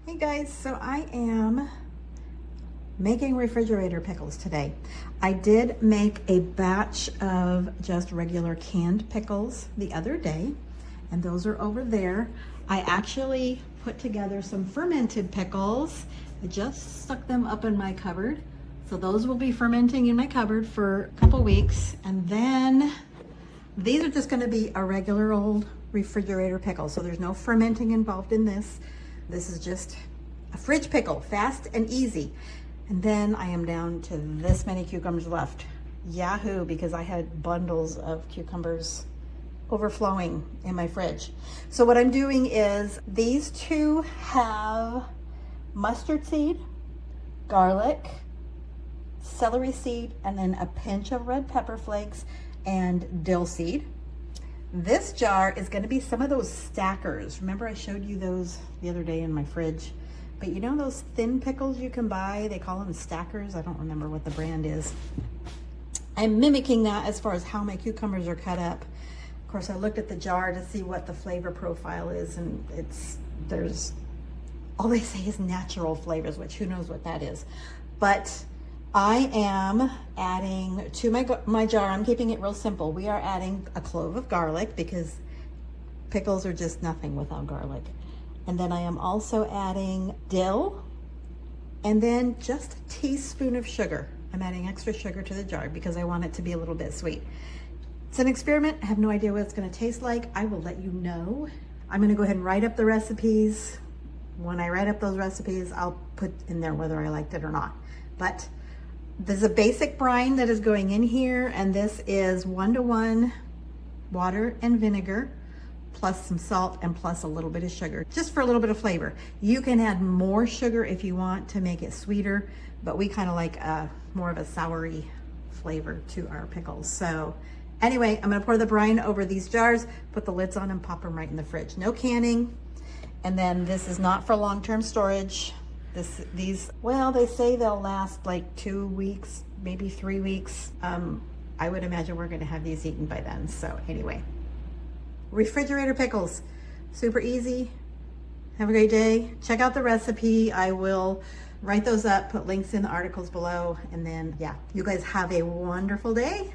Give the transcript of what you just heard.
Hey guys, so I am making refrigerator pickles today. I did make a batch of just regular canned pickles the other day, and those are over there. I actually put together some fermented pickles. I just stuck them up in my cupboard. So those will be fermenting in my cupboard for a couple weeks. And then these are just gonna be a regular old refrigerator pickle. So there's no fermenting involved in this. This is just a fridge pickle, fast and easy. And then I am down to this many cucumbers left. Yahoo, because I had bundles of cucumbers overflowing in my fridge. So what I'm doing is these two have mustard seed, garlic, celery seed, and then a pinch of red pepper flakes and dill seed. This jar is going to be some of those stackers. Remember I showed you those the other day in my fridge? But you know those thin pickles you can buy? They call them stackers. I don't remember what the brand is. I'm mimicking that as far as how my cucumbers are cut up. Of course, I looked at the jar to see what the flavor profile is, and there's all they say is natural flavors, which who knows what that is. But I am adding to my jar, I'm keeping it real simple. We are adding a clove of garlic because pickles are just nothing without garlic. And then I am also adding dill and then just a teaspoon of sugar. I'm adding extra sugar to the jar because I want it to be a little bit sweet. It's an experiment. I have no idea what it's going to taste like. I will let you know. I'm going to go ahead and write up the recipes. When I write up those recipes, I'll put in there whether I liked it or not. But there's a basic brine that is going in here, and this is 1:1 water and vinegar, plus some salt and plus a little bit of sugar, just for a little bit of flavor. You can add more sugar if you want to make it sweeter, but we kind of like more of a soury flavor to our pickles. So anyway, I'm gonna pour the brine over these jars, put the lids on and pop them right in the fridge. No canning. And then this is not for long-term storage. Well, they say they'll last like 2 weeks, maybe 3 weeks. I would imagine we're gonna have these eaten by then. So anyway, refrigerator pickles, super easy. Have a great day. Check out the recipe. I will write those up, put links in the articles below. And then, yeah, you guys have a wonderful day.